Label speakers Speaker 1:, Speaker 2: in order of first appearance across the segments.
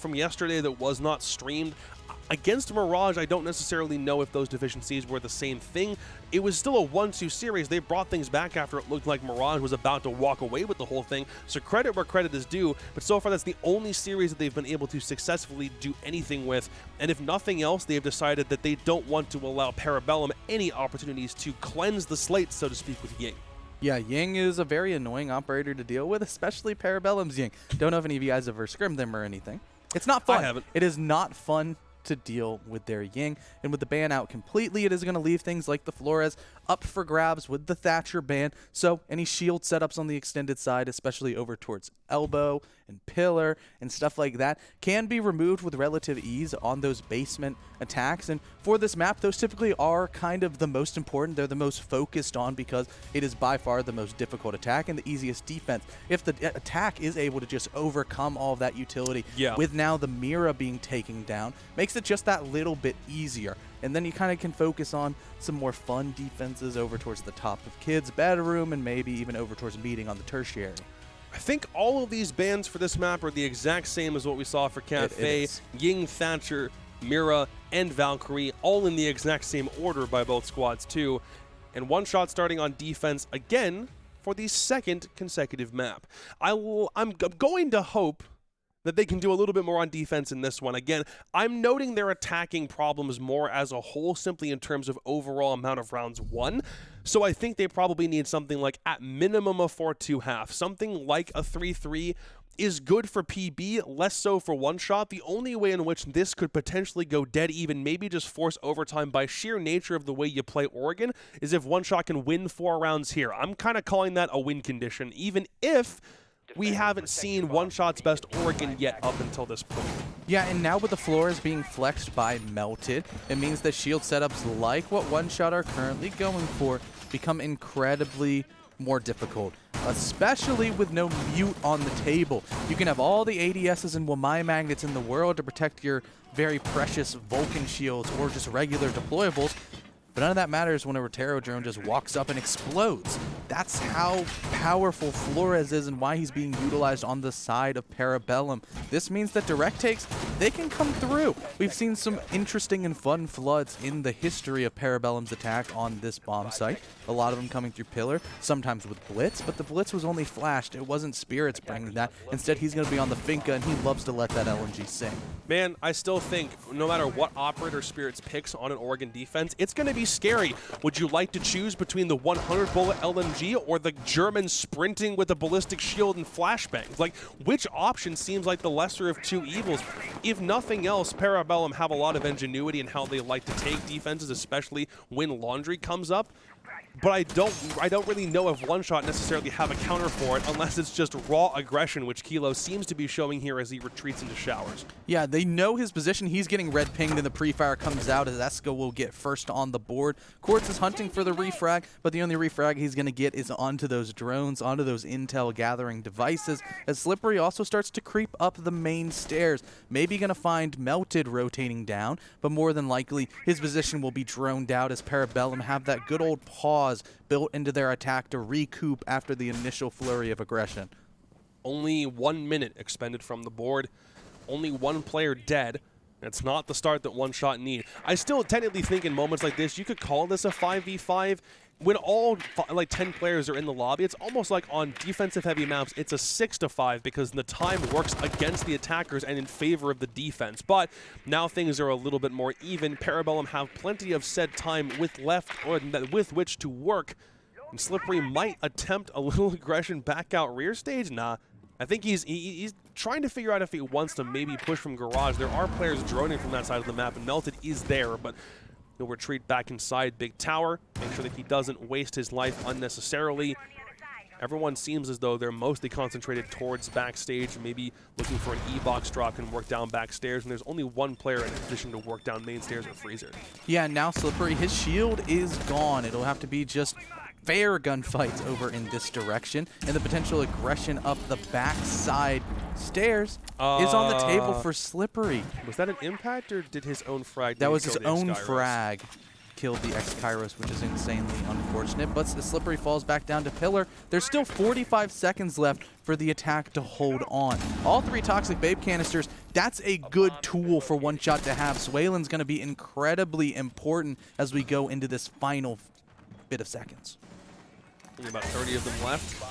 Speaker 1: from yesterday that was not streamed. Against Mirage, I don't necessarily know if those deficiencies were the same thing. It was still a 1-2 series. They brought things back after it looked like Mirage was about to walk away with the whole thing. So credit where credit is due, but so far that's the only series that they've been able to successfully do anything with. And if nothing else, they've decided that they don't want to allow Parabellum any opportunities to cleanse the slate, so to speak, with Ying.
Speaker 2: Yeah, Ying is a very annoying operator to deal with, especially Parabellum's Ying. Don't know if any of you guys ever scrimmed them or anything. It's not fun.
Speaker 1: I haven't.
Speaker 2: It is not fun to deal with their Ying, and with the ban out completely, it is going to leave things like the Flores up for grabs with the Thatcher ban. So any shield setups on the extended side, especially over towards elbow and pillar and stuff like that, can be removed with relative ease on those basement attacks. And for this map, those typically are kind of the most important. They're the most focused on because it is by far the most difficult attack and the easiest defense. If the attack is able to just overcome all of that utility, with now the Mira being taken down, makes it just that little bit easier. And then you kind of can focus on some more fun defenses over towards the top of Kid's bedroom and maybe even over towards meeting on the tertiary.
Speaker 1: I think all of these bans for this map are the exact same as what we saw for Cafe, Ying, Thatcher, Mira, and Valkyrie, all in the exact same order by both squads too. And one shot starting on defense again for the second consecutive map. I'm going to hope that they can do a little bit more on defense in this one. Again, I'm noting their attacking problems more as a whole, simply in terms of overall amount of rounds won. So I think they probably need something like, at minimum, a 4-2-half. Something like a 3-3 is good for PB, less so for one shot. The only way in which this could potentially go dead even, maybe just force overtime by sheer nature of the way you play Oregon, is if one shot can win 4 rounds here. I'm kind of calling that a win condition, even if we haven't seen One Shot's best Oregon yet up until this point.
Speaker 2: Yeah, and now with the floors being flexed by Melted, it means that shield setups like what One Shot are currently going for become incredibly more difficult, especially with no mute on the table. You can have all the ADSs and Wamai magnets in the world to protect your very precious Vulcan shields or just regular deployables, but none of that matters when a Rotero drone just walks up and explodes. That's how powerful Flores is and why he's being utilized on the side of Parabellum. This means that direct takes, they can come through. We've seen some interesting and fun floods in the history of Parabellum's attack on this bomb site. A lot of them coming through pillar, sometimes with Blitz, but the Blitz was only flashed. It wasn't Spirits bringing that. Instead, he's going to be on the Finca, and he loves to let that LNG sing.
Speaker 1: Man, I still think no matter what operator Spirits picks on an Oregon defense, it's going to be scary. Would you like to choose between the 100 bullet LMG or the German sprinting with a ballistic shield and flashbangs? Like, which option seems like the lesser of two evils? If nothing else, Parabellum have a lot of ingenuity in how they like to take defenses, especially when Laundry comes up. But I don't really know if One Shot necessarily have a counter for it unless it's just raw aggression, which Kilo seems to be showing here as he retreats into showers.
Speaker 2: Yeah, they know his position. He's getting red pinged and the pre-fire comes out as Esco will get first on the board. Quartz is hunting for the refrag, but the only refrag he's going to get is onto those drones, onto those intel gathering devices, as Slippery also starts to creep up the main stairs. Maybe going to find Melted rotating down, but more than likely his position will be droned out as Parabellum have that good old pause built into their attack to recoup after the initial flurry of aggression.
Speaker 1: Only 1 minute expended from the board. Only one player dead. It's not the start that One Shot need. I still technically think in moments like this, you could call this a 5v5. When all 10 players are in the lobby, it's almost like on defensive heavy maps, it's a 6-5 because the time works against the attackers and in favor of the defense. But now things are a little bit more even. Parabellum have plenty of said time with which to work. And Slippery might attempt a little aggression back out rear stage. Nah, I think he's trying to figure out if he wants to maybe push from garage. There are players droning from that side of the map, and Melted is there, but he'll retreat back inside Big Tower, make sure that he doesn't waste his life unnecessarily. Everyone seems as though they're mostly concentrated towards backstage, maybe looking for an E-box drop and work down backstairs, and there's only one player in a position to work down main stairs or Freezer.
Speaker 2: Yeah, now Slippery, his shield is gone. It'll have to be just fair gunfights over in this direction, and the potential aggression up the backside stairs is on the table for Slippery.
Speaker 1: Was that an impact, or did his own frag?
Speaker 2: That was his own frag. killed the X-Kairos, which is insanely unfortunate. But the Slippery falls back down to Pillar. There's still 45 seconds left for the attack to hold on. All 3 Toxic Babe canisters, that's a good tool for One Shot to have. Swaelin's going to be incredibly important as we go into this final bit of seconds.
Speaker 1: Only about 30 of them left.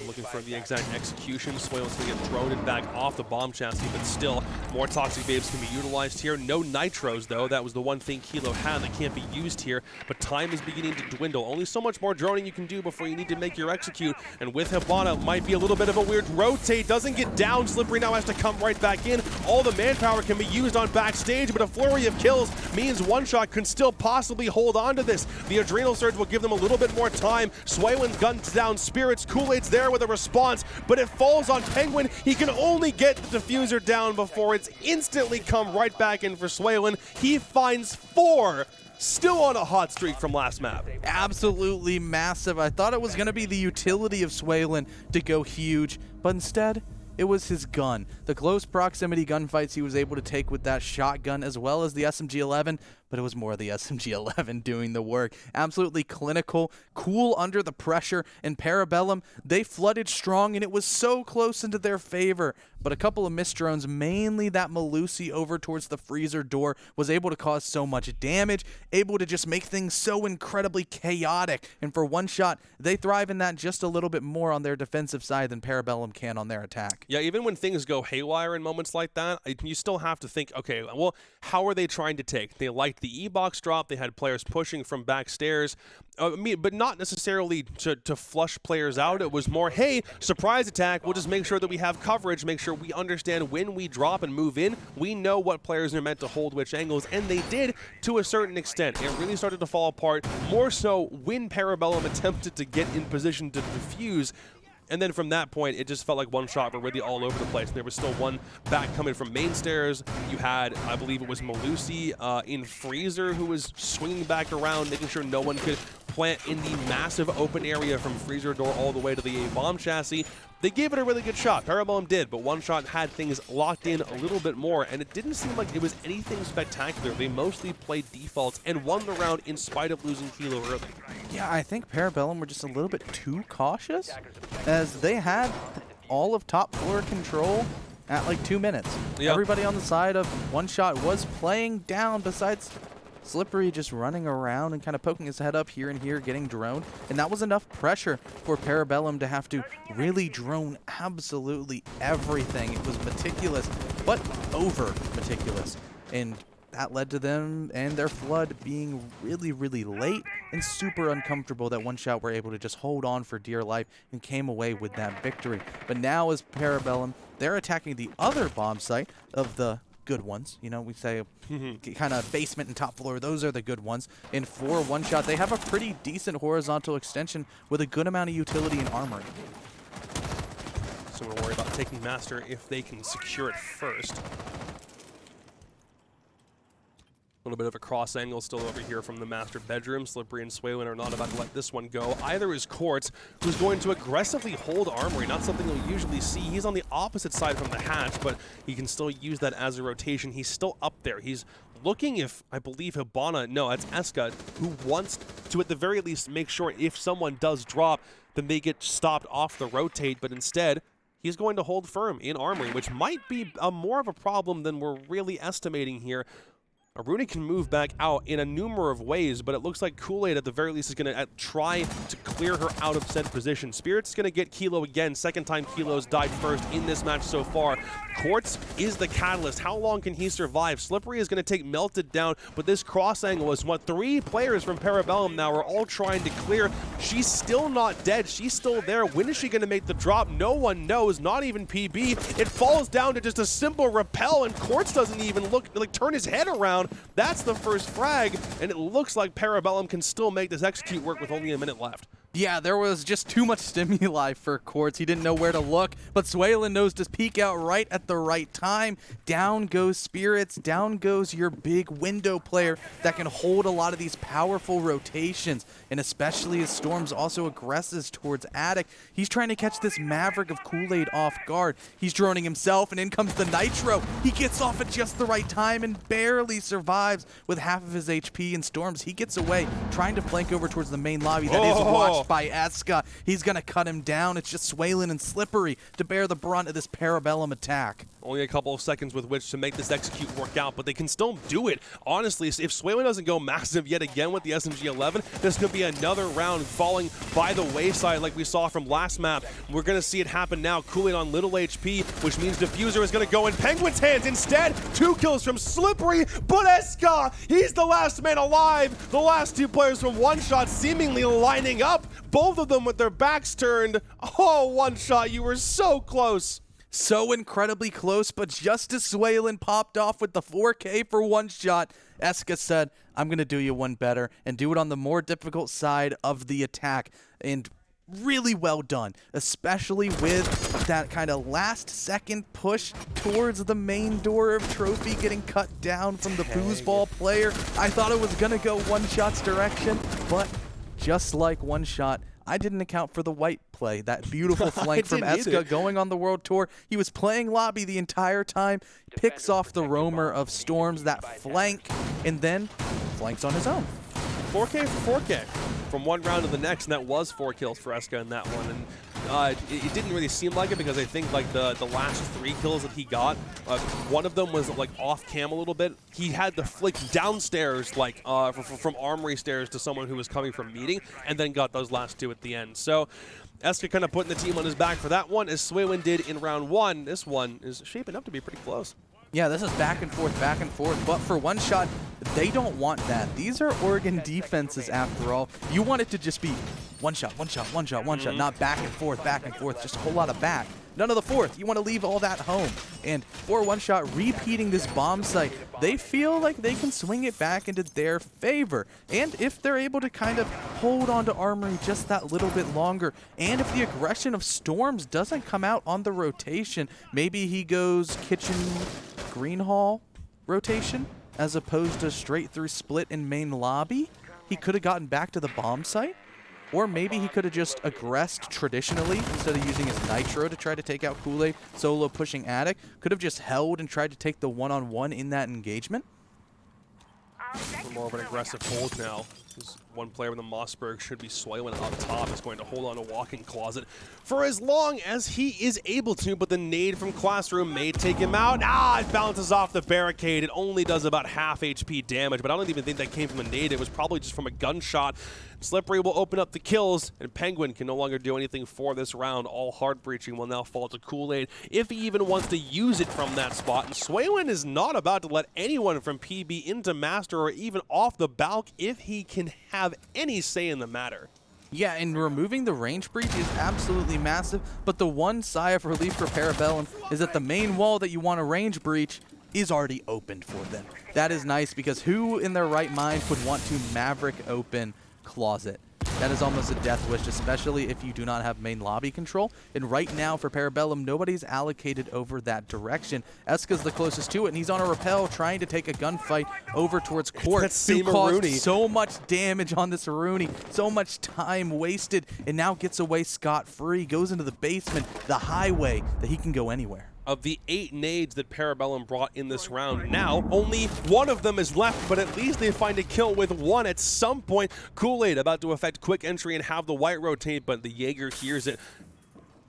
Speaker 1: Looking for the exact execution. Swaelin's going to get thrown back off the bomb chassis, but still, more Toxic Babes can be utilized here. No Nitros, though. That was the one thing Kilo had that can't be used here, but time is beginning to dwindle. Only so much more droning you can do before you need to make your execute, and with Hibana, might be a little bit of a weird rotate. Doesn't get down. Slippery now has to come right back in. All the manpower can be used on backstage, but a flurry of kills means One Shot can still possibly hold on to this. The Adrenal Surge will give them a little bit more time. Swaelin guns down Spirits. Kool-Aid's there with a response, but it falls on Penguin. He can only get the diffuser down before it's instantly come right back in for Swaelin. He finds 4, still on a hot streak from last map.
Speaker 2: Absolutely massive. I thought it was going to be the utility of Swaelin to go huge, but instead, it was his gun. The close proximity gunfights he was able to take with that shotgun as well as the SMG-11, but it was more the SMG-11 doing the work. Absolutely clinical, cool under the pressure, and Parabellum, they flooded strong, and it was so close into their favor. But a couple of missed drones, mainly that Malusi over towards the freezer door, was able to cause so much damage, able to just make things so incredibly chaotic. And for One Shot, they thrive in that just a little bit more on their defensive side than Parabellum can on their attack.
Speaker 1: Yeah, even when things go haywire in moments like that, you still have to think, okay, well, how are they trying to take? They liked the E-box drop. They had players pushing from backstairs, but not necessarily to flush players out. It was more, hey, surprise attack. We'll just make sure that we have coverage, make sure we understand when we drop and move in. We know what players are meant to hold which angles, and they did to a certain extent. It really started to fall apart, more so when Parabellum attempted to get in position to defuse. And then from that point, it just felt like One Shot were really all over the place. There was still one back coming from main stairs. You had, I believe it was Malusi in Freezer who was swinging back around, making sure no one could plant in the massive open area from Freezer door all the way to the bomb chassis. They gave it a really good shot. Parabellum did, but One Shot had things locked in a little bit more, and it didn't seem like it was anything spectacular. They mostly played defaults and won the round in spite of losing Kilo early.
Speaker 2: Yeah, I think Parabellum were just a little bit too cautious, as they had all of top floor control at like 2 minutes. Yep. Everybody on the side of One Shot was playing down, besides Slippery just running around and kind of poking his head up here and here, getting droned. And that was enough pressure for Parabellum to have to really drone absolutely everything. It was meticulous, but over meticulous. And that led to them and their flood being really, really late and super uncomfortable that One Shot were able to just hold on for dear life and came away with that victory. But now as Parabellum, they're attacking the other bomb site of the good ones. You know, we say kind of basement and top floor. Those are the good ones. And for One Shot, they have a pretty decent horizontal extension with a good amount of utility and armory.
Speaker 1: So we'll worry about taking Master if they can secure it first. A little bit of a cross angle still over here from the Master bedroom. Slippery and Swaelin are not about to let this one go. Either is Quartz, who's going to aggressively hold armory, not something you'll usually see. He's on the opposite side from the hatch, but he can still use that as a rotation. He's still up there. He's looking if, I believe, Hibana, no, it's Eska, who wants to at the very least make sure if someone does drop, then they get stopped off the rotate, but instead, he's going to hold firm in armory, which might be more of a problem than we're really estimating here. Aruna can move back out in a number of ways, but it looks like Kool-Aid at the very least is going to try to clear her out of said position. Spirit's going to get Kilo again. Second time Kilo's died first in this match so far. Quartz is the catalyst. How long can he survive? Slippery is going to take Melted down, but this cross angle is what 3 players from Parabellum now are all trying to clear. She's still not dead. She's still there. When is she going to make the drop? No one knows, not even PB. It falls down to just a simple repel, and Quartz doesn't even turn his head around. That's the first frag, and it looks like Parabellum can still make this execute work with only a minute left.
Speaker 2: Yeah, there was just too much stimuli for Quartz. He didn't know where to look, but Swaylin knows to peek out right at the right time. Down goes Spirits, down goes your big window player that can hold a lot of these powerful rotations, and especially as Storms also aggresses towards Attic. He's trying to catch this Maverick of Kool-Aid off guard. He's droning himself, and in comes the Nitro. He gets off at just the right time and barely survives with half of his HP, and Storms, he gets away, trying to flank over towards the main lobby that is watched by Eska. He's going to cut him down. It's just Swaylin and Slippery to bear the brunt of this Parabellum attack.
Speaker 1: Only a couple of seconds with which to make this execute work out, but they can still do it. Honestly, if Swaylin doesn't go massive yet again with the SMG-11, this could be another round falling by the wayside like we saw from last map. We're going to see it happen now. Kool-Aid on little HP, which means Diffuser is going to go in Penguin's hands. Instead, 2 kills from Slippery, but Eska, he's the last man alive. The last 2 players from One Shot seemingly lining up, both of them with their backs turned. Oh, One Shot, you were so close.
Speaker 2: So incredibly close, but just as Swaylin popped off with the 4K for One Shot, Eska said, I'm going to do you one better and do it on the more difficult side of the attack. And really well done, especially with that kind of last-second push towards the main door of Trophy getting cut down from the foosball player. I thought it was going to go One Shot's direction, but just like One Shot, I didn't account for the white play, that beautiful flank from Eska going on the World Tour. He was playing lobby the entire time, picks off the roamer of Storms, that flank, and then flanks on his own.
Speaker 1: 4K for 4K from one round to the next, and that was 4 kills for Eska in that one. And it didn't really seem like it because I think like the last 3 kills that he got, one of them was like off cam a little bit. He had to flick downstairs like from armory stairs to someone who was coming from meeting, and then got those last 2 at the end. So Eska kind of putting the team on his back for that one, as Swaylin did in round 1. This one is shaping up to be pretty close.
Speaker 2: Yeah, this is back and forth, but for One Shot, they don't want that. These are Oregon defenses after all. You want it to just be one shot, not back and forth, just a whole lot of back. None of the fourth. You want to leave all that home. And for One Shot repeating this bomb site, they feel like they can swing it back into their favor. And if they're able to kind of hold on to Armory just that little bit longer, and if the aggression of Storms doesn't come out on the rotation, maybe he goes Kitchen Green Hall rotation as opposed to straight through split in main lobby, he could have gotten back to the bomb site. Or maybe he could have just aggressed traditionally instead of using his Nitro to try to take out Kool-Aid, solo pushing Attic. Could have just held and tried to take the one-on-one in that engagement.
Speaker 1: More of an aggressive hold now. One player with the Mossberg should be Swaylin up top is going to hold on to Walk-in Closet for as long as he is able to, but the nade from Classroom may take him out. It bounces off the barricade. It only does about half HP damage, but I don't even think that came from a nade. It was probably just from a gunshot. Slippery will open up the kills, and Penguin can no longer do anything for this round. All hard breaching will now fall to Kool-Aid if he even wants to use it from that spot. And Swaylin is not about to let anyone from PB into Master or even off the balk if he can have any say in the matter.
Speaker 2: Yeah, and removing the range breach is absolutely massive, but the one sigh of relief for Parabellum is that the main wall that you want to range breach is already opened for them. That is nice, because who in their right mind would want to Maverick open Closet? That is almost a death wish, especially if you do not have main lobby control. And right now for Parabellum, nobody's allocated over that direction. Eska's the closest to it, and he's on a rappel trying to take a gunfight over towards Quartz, who caused so much damage on this Aruni, so much time wasted, and now gets away scot-free, goes into the basement, the highway that he can go anywhere.
Speaker 1: Of the 8 nades that Parabellum brought in this round, now only one of them is left, but at least they find a kill with one at some point. Kool-Aid about to effect quick entry and have the white rotate, but the Jaeger hears it.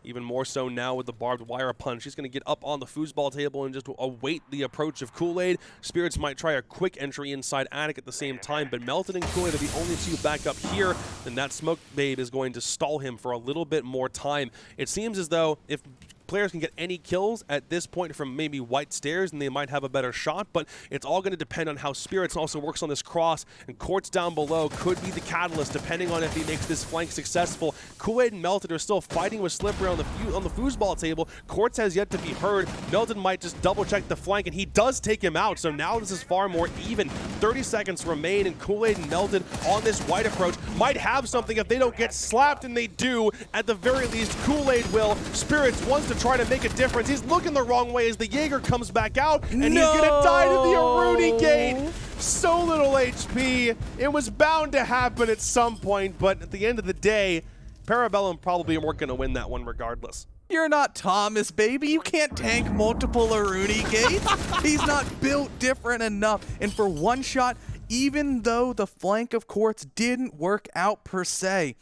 Speaker 1: Even more so now with the barbed wire punch. He's going to get up on the foosball table and just await the approach of Kool-Aid. Spirits might try a quick entry inside Attic at the same time, but Melted and Kool-Aid are the only 2 back up here, and that Smoke Babe is going to stall him for a little bit more time. It seems as though if players can get any kills at this point from maybe White Stairs, and they might have a better shot, but it's all going to depend on how Spirits also works on this cross, and Quartz down below could be the catalyst depending on if he makes this flank successful. Kool-Aid and Melted are still fighting with Slippery on the foosball table. Quartz has yet to be heard. Melted might just double check the flank, and he does take him out, so now this is far more even. 30 seconds remain, and Kool-Aid and Melted on this White approach might have something if they don't get slapped, and they do. At the very least, Kool-Aid will. Spirits wants to try to make a difference. He's looking the wrong way as the Jaeger comes back out, and he's gonna die to the Aruni gate. So little HP. It was bound to happen at some point, but at the end of the day, Parabellum probably weren't gonna win that one regardless.
Speaker 2: You're not Thomas, baby. You can't tank multiple Aruni gates. He's not built different enough. And for one shot, even though the flank of Quartz didn't work out per se,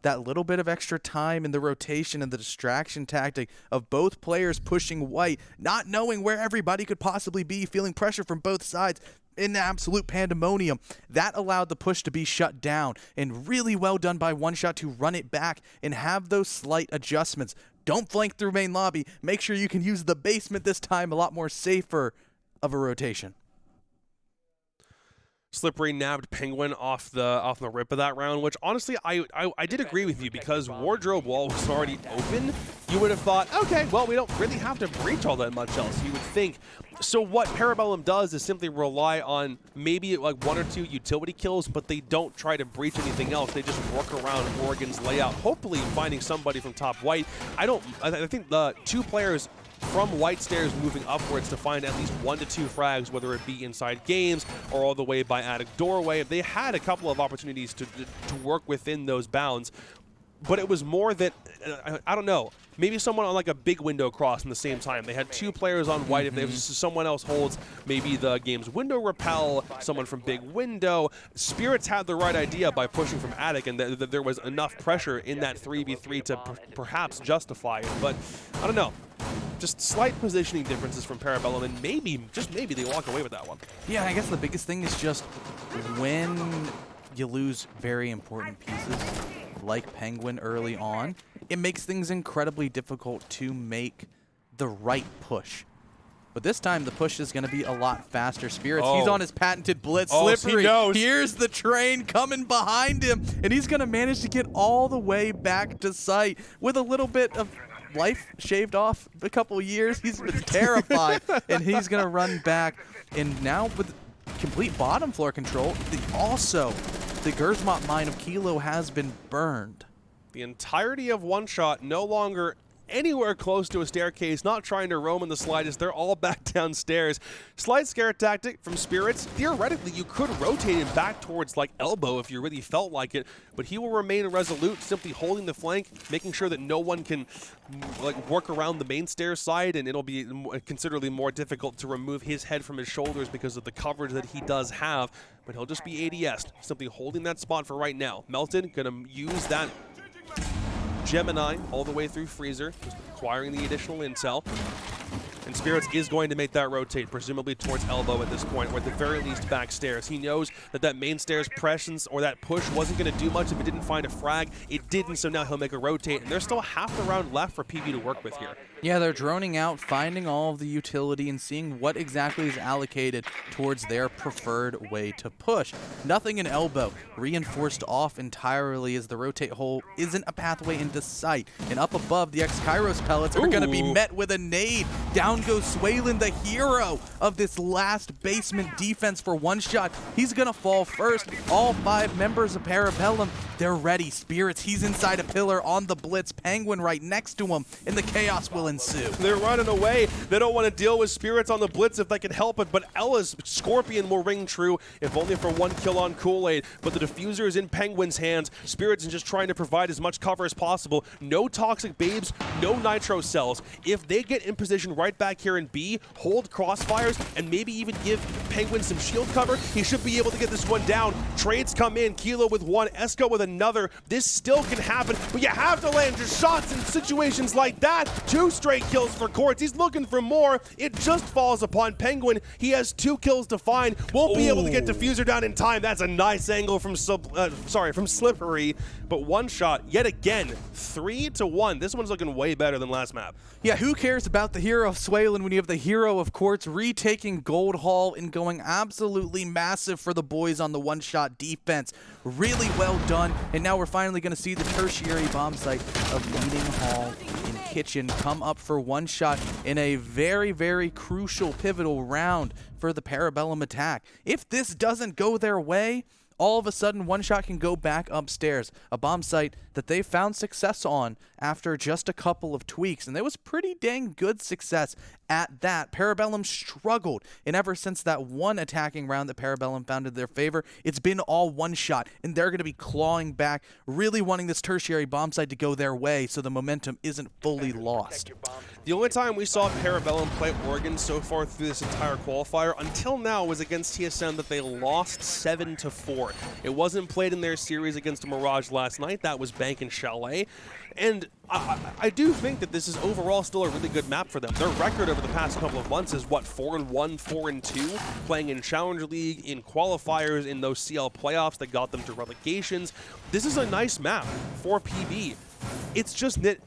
Speaker 2: that little bit of extra time in the rotation and the distraction tactic of both players pushing White, not knowing where everybody could possibly be, feeling pressure from both sides in the absolute pandemonium, that allowed the push to be shut down. And really well done by One Shot to run it back and have those slight adjustments. Don't flank through main lobby. Make sure you can use the basement this time, a lot more safer of a rotation.
Speaker 1: Slippery nabbed Penguin off the rip of that round, which honestly I did agree with you, because Wardrobe Wall was already open. You would have thought, okay, well, we don't really have to breach all that much else, you would think. So what Parabellum does is simply rely on maybe like 1 or 2 utility kills, but they don't try to breach anything else. They just work around Oregon's layout, hopefully finding somebody from top White. I think the 2 players from White Stairs moving upwards to find at least 1 to 2 frags, whether it be inside games or all the way by attic doorway. They had a couple of opportunities to work within those bounds, but it was more that, I don't know, maybe someone on like a big window cross in the same time. They had 2 players on White. If they, someone else holds maybe the game's window repel, someone from big window. Spirits had the right idea by pushing from attic, and there was enough pressure in that 3v3 to perhaps justify it. But I don't know. Just slight positioning differences from Parabellum, and maybe, just maybe, they walk away with that one.
Speaker 2: Yeah, I guess the biggest thing is just when you lose very important pieces like Penguin early on, it makes things incredibly difficult to make the right push. But this time, the push is going to be a lot faster. Spirits, he's on his patented blitz. Slippery,
Speaker 1: he knows.
Speaker 2: Here's the train coming behind him, and he's going to manage to get all the way back to site with a little bit of life shaved off a couple years. He's been terrified, and he's going to run back. And now with complete bottom floor control, the Gersmont mine of Kilo has been burned.
Speaker 1: The entirety of One Shot no longer anywhere close to a staircase, not trying to roam in the slightest. They're all back downstairs. Slight scare tactic from Spirits. Theoretically, you could rotate him back towards like elbow if you really felt like it, but he will remain resolute, simply holding the flank, making sure that no one can like work around the main stairs side, and it'll be considerably more difficult to remove his head from his shoulders because of the coverage that he does have, but he'll just be ADS'd, simply holding that spot for right now. Melton gonna use that Gemini all the way through Freezer, just acquiring the additional intel. And Spirits is going to make that rotate, presumably towards elbow at this point, or at the very least back stairs. He knows that that main stairs presence or that push wasn't going to do much if it didn't find a frag. It didn't, so now he'll make a rotate. And there's still half the round left for PB to work with here.
Speaker 2: Yeah, they're droning out, finding all of the utility and seeing what exactly is allocated towards their preferred way to push. Nothing in elbow, reinforced off entirely as the rotate hole isn't a pathway into sight. And up above, the X-Kairos pellets are going to be met with a nade. Down goes Swaylin, the hero of this last basement defense for One Shot. He's going to fall first. All 5 members of Parabellum, they're ready. Spirits, he's inside a pillar on the blitz. Penguin right next to him, and the chaos will ensue.
Speaker 1: They're running away. They don't want to deal with Spirits on the blitz if they can help it, but Ella's Scorpion will ring true, if only for 1 kill on Kool-Aid. But the diffuser is in Penguin's hands. Spirits is just trying to provide as much cover as possible. No toxic babes, no nitro cells. If they get in position right back here in B, hold crossfires, and maybe even give Penguin some shield cover, he should be able to get this one down. Trades come in. Kilo with 1, Esco with another. This still can happen, but you have to land your shots in situations like that. 2 straight kills for Quartz. He's looking for more. It just falls upon Penguin. He has 2 kills to find. Won't be able to get Diffuser down in time. That's a nice angle from Slippery, but one shot yet again. 3-1. This one's looking way better than last map.
Speaker 2: Yeah, who cares about the hero of Swalen when you have the hero of Quartz retaking Gold Hall and going absolutely massive for the boys on the one-shot defense. Really well done, and now we're finally going to see the tertiary bomb site of Meeting Hall and Kitchen come up for one shot in a very, very crucial, pivotal round for the Parabellum attack. If this doesn't go their way, all of a sudden, one shot can go back upstairs. A bomb site that they found success on after just a couple of tweaks, and there was pretty dang good success at that. Parabellum struggled, and ever since that one attacking round that Parabellum found in their favor, it's been all one shot, and they're going to be clawing back, really wanting this tertiary bomb site to go their way so the momentum isn't fully lost.
Speaker 1: The only time we saw Parabellum play Oregon so far through this entire qualifier until now was against TSM that they lost 7-4. It wasn't played in their series against Mirage last night. That was Bank and Chalet. And I do think that this is overall still a really good map for them. Their record over the past couple of months is, what, 4-1, 4-2, playing in Challenger League, in qualifiers, in those CL playoffs that got them to relegations. This is a nice map for PB. It's just that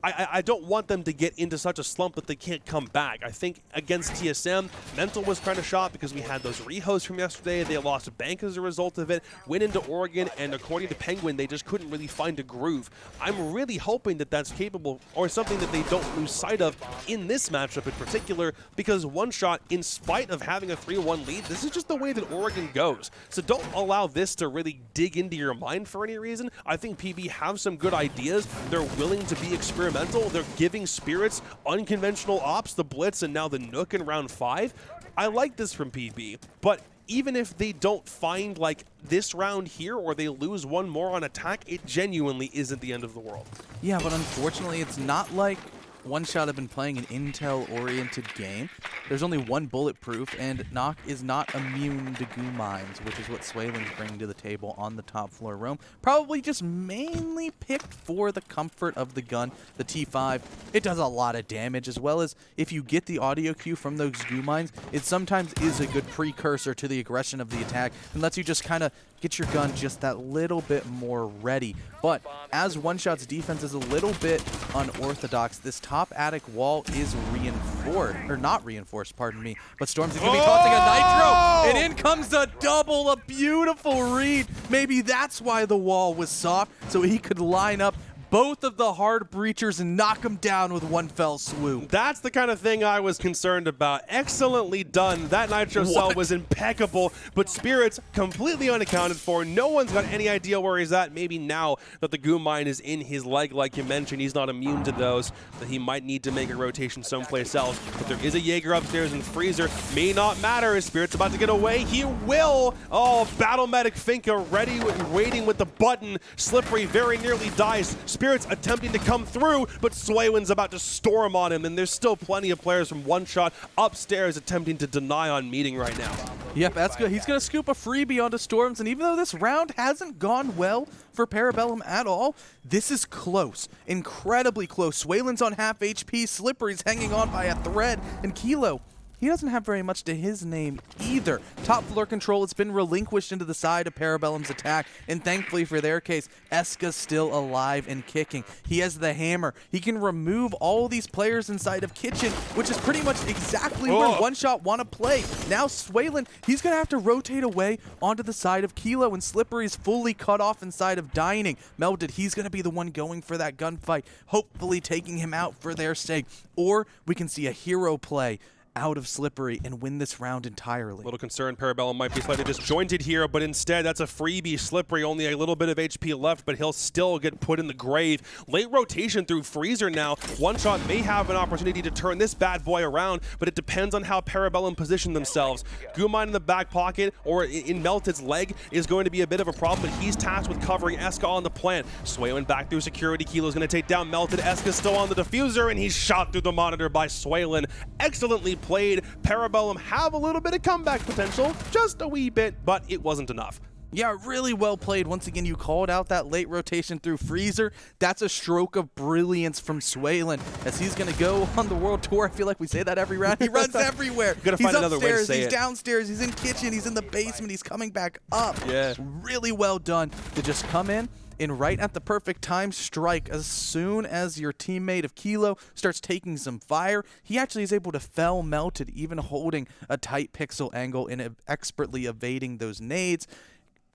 Speaker 1: I don't want them to get into such a slump that they can't come back. I think against TSM, Mental was kind of shot because we had those rehosts from yesterday. They lost Bank as a result of it, went into Oregon, and according to Penguin, they just couldn't really find a groove. I'm really hoping that that's capable, or something that they don't lose sight of in this matchup in particular, because one shot, in spite of having a 3-1 lead, this is just the way that Oregon goes. So don't allow this to really dig into your mind for any reason. I think PB have some good ideas. They're willing to be experimental. They're giving Spirits unconventional ops, the Blitz, and now the Nook in round 5. I like this from PB, but even if they don't find like this round here or they lose one more on attack, it genuinely isn't the end of the world.
Speaker 2: Yeah, but unfortunately, it's not like One Shot have been playing an intel-oriented game. There's only one bulletproof, and Nock is not immune to goo mines, which is what Swalen's bringing to the table on the top floor roam. Probably just mainly picked for the comfort of the gun, the T5. It does a lot of damage, as well as if you get the audio cue from those goo mines, it sometimes is a good precursor to the aggression of the attack and lets you just kind of get your gun just that little bit more ready. But as One Shot's defense is a little bit unorthodox, this top attic wall is reinforced, or not reinforced, pardon me, but Stormzy's gonna be tossing a nitro, and in comes a double, a beautiful read. Maybe that's why the wall was soft, so he could line up both of the hard breachers and knock them down with one fell swoop.
Speaker 1: That's the kind of thing I was concerned about. Excellently done. That nitro cell was impeccable, but Spirits completely unaccounted for. No one's got any idea where he's at. Maybe now that the goo mine is in his leg, like you mentioned, he's not immune to those, that he might need to make a rotation someplace else. But there is a Jaeger upstairs, and Freezer may not matter. Is Spirits about to get away? He will. Oh, Battle Medic Finka ready, waiting with the button. Slippery very nearly dies. Spirits attempting to come through, but Swalen's about to storm on him, and there's still plenty of players from One Shot upstairs attempting to deny on meeting right now.
Speaker 2: Yep, that's good. He's going to scoop a freebie onto Storms, and even though this round hasn't gone well for Parabellum at all, this is close. Incredibly close. Swalen's on half HP, Slippery's hanging on by a thread, and Kilo, he doesn't have very much to his name either. Top floor control, it's been relinquished into the side of Parabellum's attack, and thankfully for their case, Eska's still alive and kicking. He has the hammer. He can remove all these players inside of Kitchen, which is pretty much exactly where One Shot want to play. Now Swalen, he's going to have to rotate away onto the side of Kilo, and Slippery's fully cut off inside of Dining. Melted, he's going to be the one going for that gunfight, hopefully taking him out for their sake. Or we can see a hero play out of Slippery and win this round entirely.
Speaker 1: A little concerned Parabellum might be slightly disjointed here, but instead that's a freebie. Slippery, only a little bit of HP left, but he'll still get put in the grave. Late rotation through Freezer now. One Shot may have an opportunity to turn this bad boy around, but it depends on how Parabellum position themselves. Goomine in the back pocket or in Melted's leg is going to be a bit of a problem, but he's tasked with covering Eska on the plant. Swalen back through security. Kilo's going to take down Melted. Eska's still on the diffuser, and he's shot through the monitor by Swalen. Excellently played. Parabellum have a little bit of comeback potential, just a wee bit, but it wasn't enough.
Speaker 2: Yeah, really well played. Once again, you called out that late rotation through Freezer. That's a stroke of brilliance from Swaylin as he's going to go on the world tour. I feel like we say that every round. He runs everywhere.
Speaker 1: Gotta
Speaker 2: He's
Speaker 1: find another way to
Speaker 2: upstairs,
Speaker 1: say
Speaker 2: he's
Speaker 1: it.
Speaker 2: downstairs, he's in kitchen, he's in the basement, he's coming back up.
Speaker 1: Yeah.
Speaker 2: Really well done to just come in and right at the perfect time strike. As soon as your teammate of Kilo starts taking some fire, he actually is able to fell Melted, even holding a tight pixel angle and expertly evading those nades.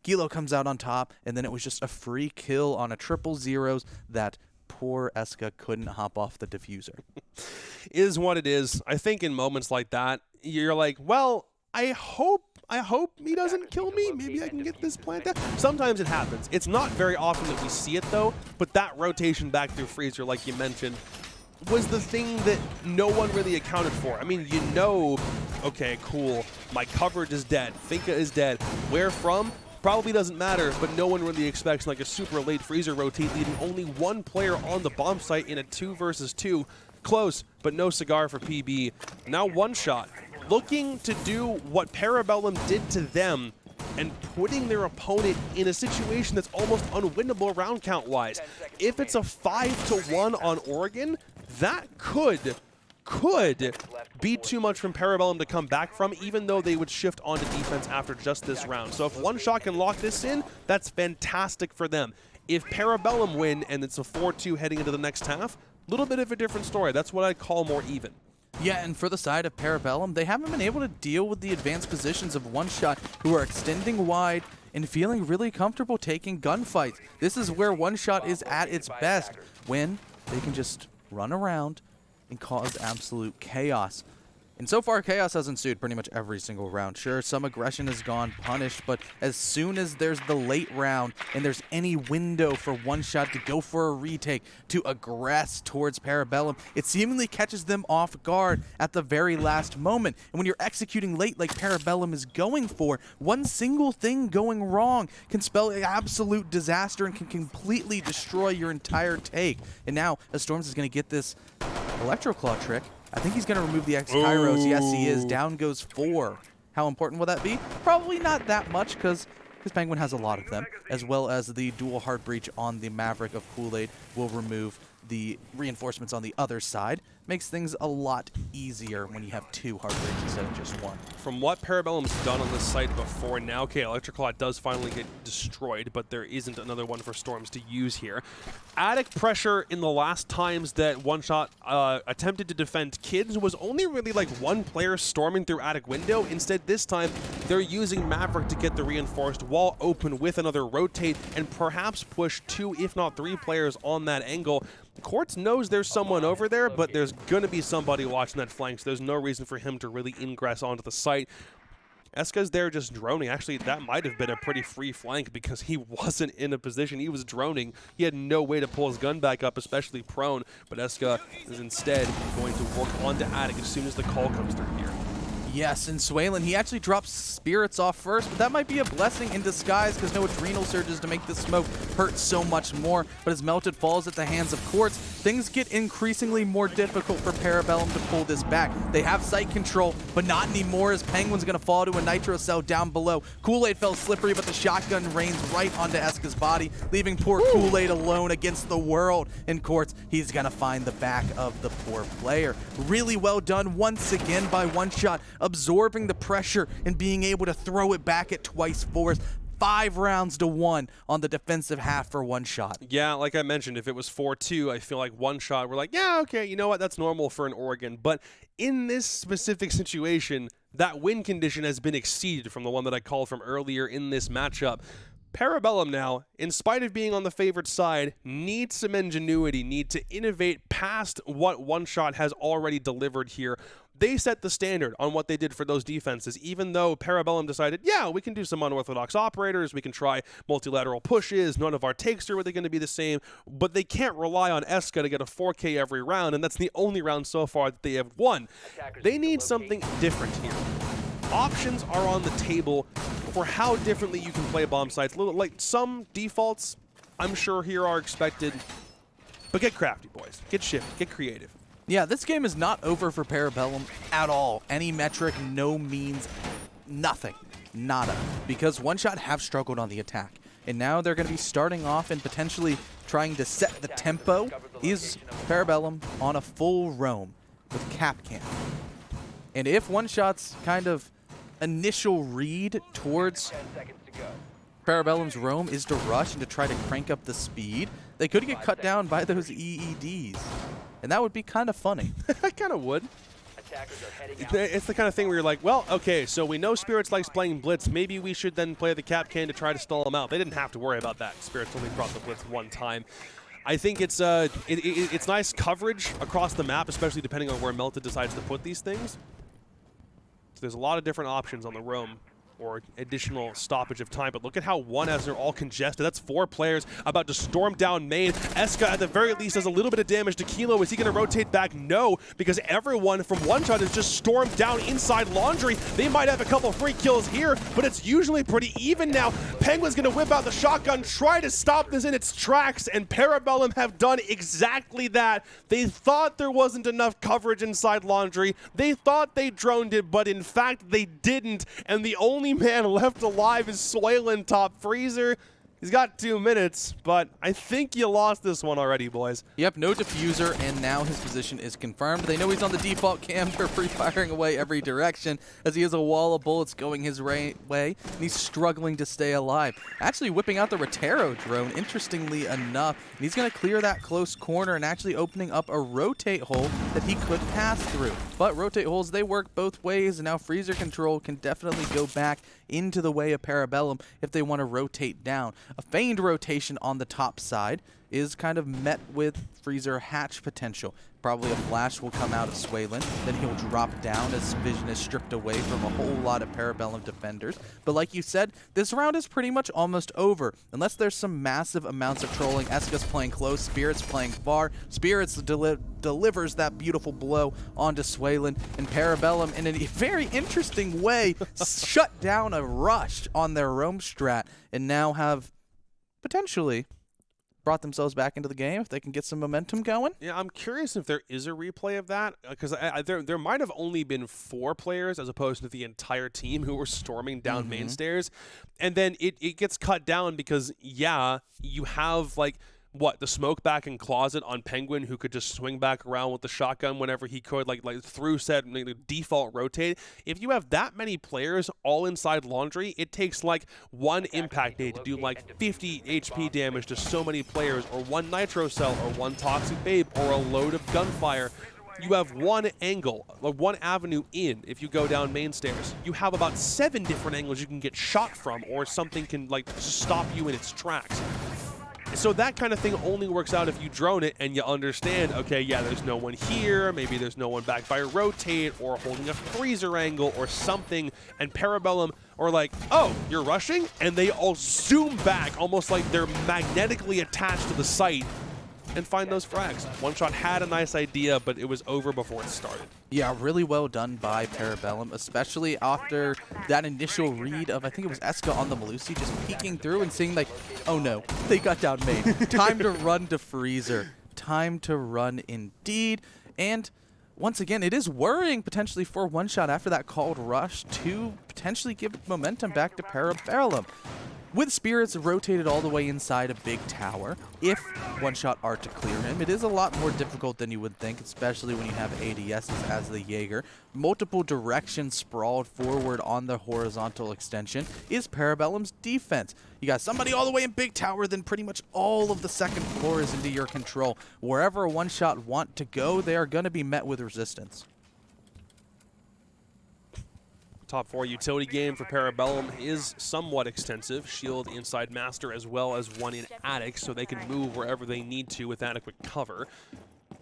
Speaker 2: Kilo comes out on top, and then it was just a free kill on a triple zeros that poor Eska couldn't hop off the diffuser.
Speaker 1: Is what it is. I think in moments like that, you're like, well, I hope he doesn't kill me. Maybe I can get this plant down. Sometimes it happens. It's not very often that we see it, though, but that rotation back through Freezer, like you mentioned, was the thing that no one really accounted for. I mean, you know, okay, cool, my coverage is dead. Finka is dead. Where from? Probably doesn't matter, but no one really expects like a super late Freezer rotate, leaving only one player on the bomb site in a 2 versus 2. Close, but no cigar for PB. Now one shot, looking to do what Parabellum did to them and putting their opponent in a situation that's almost unwinnable round count-wise. If it's a 5-1 on Oregon, that could be too much from Parabellum to come back from, even though they would shift onto defense after just this round. So if one shot can lock this in, that's fantastic for them. If Parabellum win and it's a 4-2 heading into the next half, a little bit of a different story. That's what I'd call more even.
Speaker 2: Yeah, and for the side of Parabellum, they haven't been able to deal with the advanced positions of One Shot, who are extending wide and feeling really comfortable taking gunfights. This is where One Shot is at its best, when they can just run around and cause absolute chaos. And so far, chaos has ensued pretty much every single round. Sure, some aggression has gone punished, but as soon as there's the late round and there's any window for One Shot to go for a retake, to aggress towards Parabellum, it seemingly catches them off guard at the very last moment. And when you're executing late like Parabellum is going for, one single thing going wrong can spell absolute disaster and can completely destroy your entire take. And now, as Storms is going to get this Electro Claw trick, I think he's going to remove the X-Kairos. Yes, he is. Down goes 4. How important will that be? Probably not that much, because Penguin has a lot of them, as well as the dual Heart Breach on the Maverick of Kool-Aid will remove the reinforcements on the other side. Makes things a lot easier when you have 2 Heart Breaks instead of just 1.
Speaker 1: From what Parabellum's done on this site before now, okay, Electroclaw does finally get destroyed, but there isn't another one for Storms to use here. Attic pressure in the last times that One Shot attempted to defend Kids was only really like one player storming through Attic window. Instead, this time, they're using Maverick to get the reinforced wall open with another rotate and perhaps push 2, if not 3 players on that angle. Quartz knows there's someone over there, but there's going to be somebody watching that flank, so there's no reason for him to really ingress onto the site. Eska's there just droning. Actually, that might have been a pretty free flank because he wasn't in a position. He was droning. He had no way to pull his gun back up, especially prone, but Eska is instead going to work onto Attic as soon as the call comes through here.
Speaker 2: Yes, and Swaylin, he actually drops Spirits off first, but that might be a blessing in disguise because no Adrenal Surges to make the smoke hurt so much more. But as Melted falls at the hands of Quartz, things get increasingly more difficult for Parabellum to pull this back. They have site control, but not anymore as Penguin's going to fall to a Nitro Cell down below. Kool-Aid fell slippery, but the shotgun rains right onto Eska's body, leaving poor Kool-Aid alone against the world. And Quartz, he's going to find the back of the poor player. Really well done once again by One Shot, absorbing the pressure and being able to throw it back at Twice Force. 5 rounds to 1 on the defensive half for One Shot.
Speaker 1: Yeah, like I mentioned, if it was 4-2, I feel like One Shot, we're like, yeah, okay, you know what, that's normal for an Oregon. But in this specific situation, that win condition has been exceeded from the one that I called from earlier in this matchup. Parabellum now, in spite of being on the favored side, needs some ingenuity, need to innovate past what One Shot has already delivered here. They set the standard on what they did for those defenses, even though Parabellum decided, yeah, we can do some unorthodox operators, we can try multilateral pushes, none of our takes are really going to be the same, but they can't rely on Eska to get a 4K every round, and that's the only round so far that they have won. They need something different here. Options are on the table for how differently you can play bomb sites. Like some defaults, I'm sure here are expected, but get crafty, boys. Get shifty, get creative.
Speaker 2: Yeah, this game is not over for Parabellum at all. Any metric, no means Nothing. Nada. Because One Shot have struggled on the attack. And now they're going to be starting off and potentially trying to set the tempo. Is Parabellum on a full roam with Capcan. And if One Shot's kind of initial read towards Parabellum's roam is to rush and to try to crank up the speed, they could get cut down by those EEDs. And that would be kind of funny.
Speaker 1: I kind of would. It's the kind of thing where you're like, well, okay, so we know Spirits likes playing Blitz. Maybe we should then play the Capcan to try to stall them out. They didn't have to worry about that. Spirits only brought the Blitz one time. I think it's nice coverage across the map, especially depending on where Melted decides to put these things. So there's a lot of different options on the roam or additional stoppage of time. But look at how as they're all congested. That's 4 players about to storm down main. Eska, at the very least, does a little bit of damage to Kilo. Is he going to rotate back? No, because everyone from One Shot has just stormed down inside Laundry. They might have a couple free kills here, but it's usually pretty even now. Penguin's going to whip out the shotgun, try to stop this in its tracks, and Parabellum have done exactly that. They thought there wasn't enough coverage inside Laundry. They thought they droned it, but in fact they didn't, and the only man left alive is Soylent top Freezer. He's got 2 minutes, but I think you lost this one already, boys.
Speaker 2: Yep, no diffuser, and now his position is confirmed. They know he's on the default cam. They're free-firing away every direction as he has a wall of bullets going his way, and he's struggling to stay alive. Actually whipping out the Rotero drone, interestingly enough, and he's going to clear that close corner and actually opening up a rotate hole that he could pass through. But rotate holes, they work both ways, and now Freezer Control can definitely go back into the way of Parabellum if they want to rotate down. A feigned rotation on the top side is kind of met with Freezer hatch potential. Probably a flash will come out of Swaylin, then he'll drop down as vision is stripped away from a whole lot of Parabellum defenders. But like you said, this round is pretty much almost over, unless there's some massive amounts of trolling. Eska's playing close, Spirits playing far. Spirits delivers that beautiful blow onto Swaylin, and Parabellum, in a very interesting way, shut down a rush on their roam strat, and now have potentially brought themselves back into the game if they can get some momentum going.
Speaker 1: Yeah, I'm curious if there is a replay of that, because there might have only been 4 players as opposed to the entire team who were storming down main stairs, and then it gets cut down because, yeah, you have, like, the smoke back in closet on Penguin, who could just swing back around with the shotgun whenever he could, like through said default rotate. If you have that many players all inside Laundry, it takes like 1 impact nade to do like 50 HP damage to so many players, or 1 nitro cell, or 1 toxic babe, or a load of gunfire. You have 1 angle, like 1 avenue in. If you go down main stairs, you have about 7 different angles you can get shot from, or something can like stop you in its tracks. So that kind of thing only works out if you drone it and you understand, okay, yeah, there's no one here, maybe there's no one back by a rotate or holding a freezer angle or something, and Parabellum are like, oh, you're rushing? And they all zoom back, almost like they're magnetically attached to the site, and find those frags. One Shot had a nice idea, but it was over before it started.
Speaker 2: Yeah, really well done by Parabellum, especially after that initial read of, I think it was Eska on the Melusi, just peeking through and seeing like, oh no, they got down main. Time to run to Freezer. Time to run indeed. And once again, it is worrying potentially for One Shot after that called rush to potentially give momentum back to Parabellum. With Spirits rotated all the way inside a big tower, if One Shot are to clear him, it is a lot more difficult than you would think, especially when you have ADSs as the Jaeger. Multiple directions sprawled forward on the horizontal extension is Parabellum's defense. You got somebody all the way in big tower, then pretty much all of the second floor is into your control. Wherever One Shot want to go, they are going to be met with resistance.
Speaker 1: Top 4 utility game for Parabellum is somewhat extensive. Shield inside Master as well as 1 in Attic, so they can move wherever they need to with adequate cover.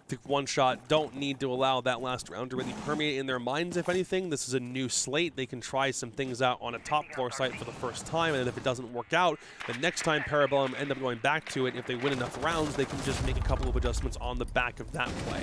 Speaker 1: The One Shot don't need to allow that last round to really permeate in their minds. If anything, this is a new slate. They can try some things out on a top floor site for the first time, and if it doesn't work out, the next time Parabellum end up going back to it, if they win enough rounds, they can just make a couple of adjustments on the back of that play.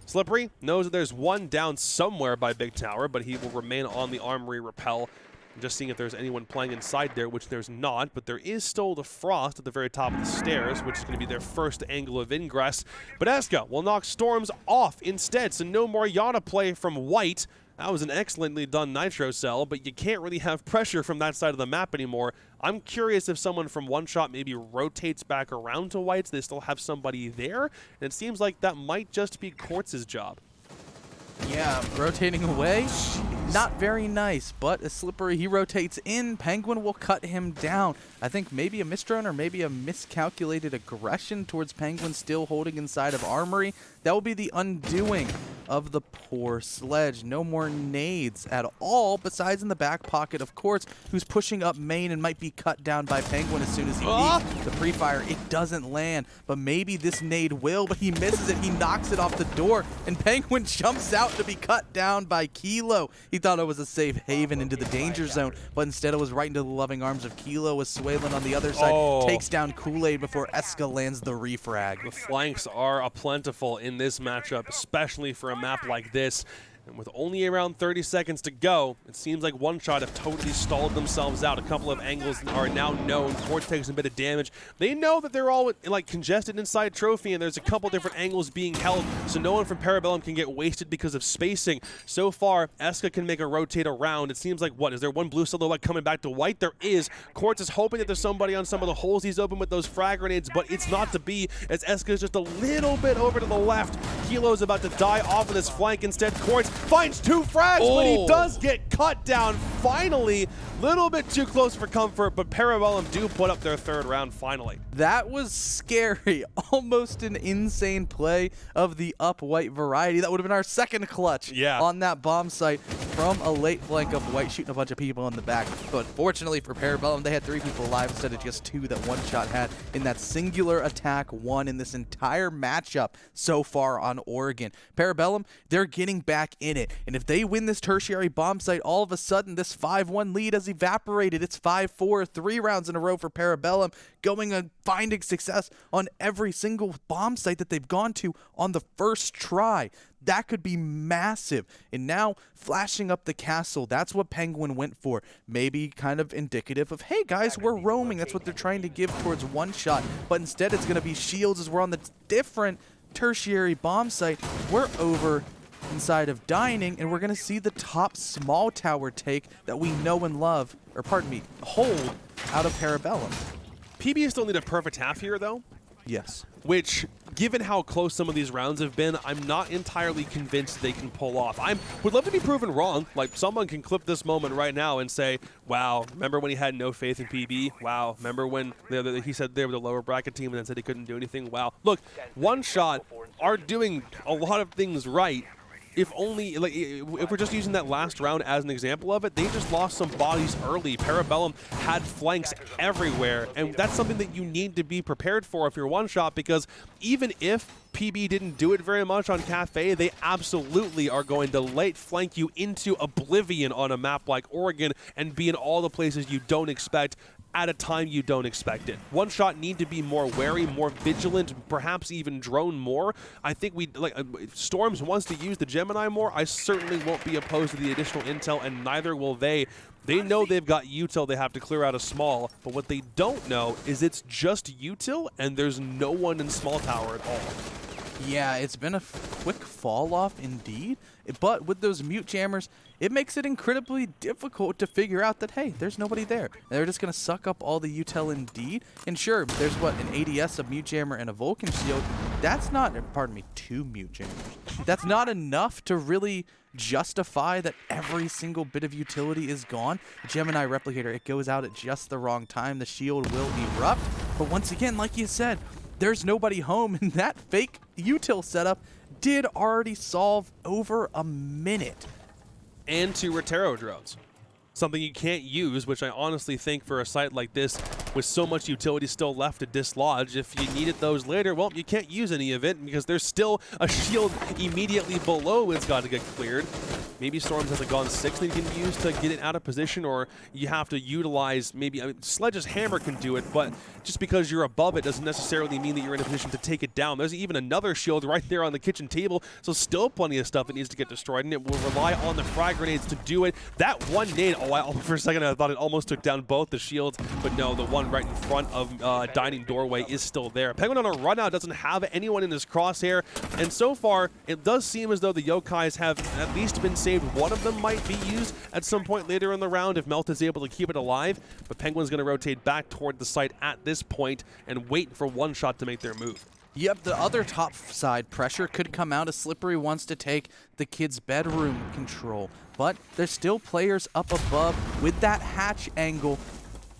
Speaker 1: Slippery knows that there's 1 down somewhere by Big Tower, but he will remain on the Armory Rappel. I'm just seeing if there's anyone playing inside there, which there's not, but there is still the Frost at the very top of the stairs, which is going to be their first angle of ingress. But Eska will knock Storms off instead, so no more Yana play from White. That was an excellently done Nitro Cell, but you can't really have pressure from that side of the map anymore. I'm curious if someone from One Shot maybe rotates back around to Whites. They still have somebody there, and it seems like that might just be Quartz's job.
Speaker 2: Yeah, rotating away, not very nice, but a Slippery, he rotates in. Penguin will cut him down. I think maybe a misdrone or maybe a miscalculated aggression towards Penguin still holding inside of Armory. That will be the undoing of the poor Sledge. No more nades at all, besides in the back pocket of Quartz, who's pushing up main and might be cut down by Penguin as soon as he peeks. The pre-fire, it doesn't land, but maybe this nade will, but he misses it. He knocks it off the door, and Penguin jumps out to be cut down by Kilo. He thought it was a safe haven into the danger zone, but instead it was right into the loving arms of Kilo, as Swaylin on the other side takes down Kool-Aid before Eska lands the refrag.
Speaker 1: The flanks are plentiful in this matchup, especially for a map like this. And with only around 30 seconds to go, it seems like One Shot have totally stalled themselves out. A couple of angles are now known. Quartz takes a bit of damage. They know that they're all like congested inside Trophy, and there's a couple different angles being held, so no one from Parabellum can get wasted because of spacing. So far, Eska can make a rotate around. It seems like, what, is there one blue silhouette coming back to White? There is. Quartz is hoping that there's somebody on some of the holes he's open with those frag grenades, but it's not to be, as Eska is just a little bit over to the left. Kilo's about to die off of this flank. Instead, Quartz finds 2 frags, but he does get cut down finally. Little bit too close for comfort, but Parabellum do put up their 3rd round finally.
Speaker 2: That was scary. Almost an insane play of the up White variety. That would have been our 2nd clutch on that bomb site from a late flank of White shooting a bunch of people in the back. But fortunately for Parabellum, they had 3 people alive instead of just 2 that One Shot had in that singular attack won in this entire matchup so far on Oregon. Parabellum, they're getting back in it. And if they win this tertiary bomb site, all of a sudden this 5-1 lead has evaporated. It's 5-4, 3 rounds in a row for Parabellum, going and finding success on every single bomb site that they've gone to on the first try. That could be massive. And now flashing up the castle, that's what Penguin went for. Maybe kind of indicative of, hey guys, we're roaming. That's what they're trying to give towards One Shot. But instead it's going to be shields as we're on the different tertiary bomb site. We're over inside of Dining, and we're going to see the top small tower take that we know and love, or pardon me, hold out of Parabellum.
Speaker 1: PB still need a perfect half here, though.
Speaker 2: Yes.
Speaker 1: Which, given how close some of these rounds have been, I'm not entirely convinced they can pull off. I would love to be proven wrong. Like, someone can clip this moment right now and say, wow, remember when he had no faith in PB? Wow, remember when he said they were the lower bracket team and then said he couldn't do anything? Wow. Look, One Shot are doing a lot of things right. If only, like, if we're just using that last round as an example of it, they just lost some bodies early. Parabellum had flanks everywhere, and that's something that you need to be prepared for if you're One Shot, because even if PB didn't do it very much on Cafe, they absolutely are going to late flank you into oblivion on a map like Oregon and be in all the places you don't expect at a time you don't expect it. One Shot need to be more wary, more vigilant, perhaps even drone more. I think if Storms wants to use the Gemini more, I certainly won't be opposed to the additional intel, and neither will they. They know they've got util they have to clear out of small, but what they don't know is it's just util and there's no one in small tower at all.
Speaker 2: Yeah, it's been a quick fall off indeed, but with those mute jammers, it makes it incredibly difficult to figure out that, hey, there's nobody there. And they're just going to suck up all the util indeed. And sure, there's what, an ADS, a mute jammer, and a Vulcan shield. That's not, pardon me, 2 mute jammers. That's not enough to really justify that every single bit of utility is gone. The Gemini Replicator, it goes out at just the wrong time. The shield will erupt. But once again, like you said, there's nobody home, and that fake util setup did already solve over a minute.
Speaker 1: And 2 Rotero drones. Something you can't use, which I honestly think for a site like this, with so much utility still left to dislodge, if you needed those later, well, you can't use any of it because there's still a shield immediately below it's got to get cleared. Maybe Storms has a Gone 6 that you can use to get it out of position, or you have to utilize maybe, I mean, Sledge's hammer can do it, but just because you're above it doesn't necessarily mean that you're in a position to take it down. There's even another shield right there on the kitchen table, so still plenty of stuff that needs to get destroyed, and it will rely on the frag grenades to do it. That one nade, for a second I thought it almost took down both the shields, but no, the one right in front of Dining Doorway is still there. Penguin on a run out doesn't have anyone in his crosshair, and so far it does seem as though the Yokais have at least been saved. One of them might be used at some point later in the round if Melt is able to keep it alive, but Penguin's going to rotate back toward the site at this point and wait for One Shot to make their move.
Speaker 2: Yep, the other top side pressure could come out as Slippery wants to take the kid's bedroom control. But there's still players up above with that hatch angle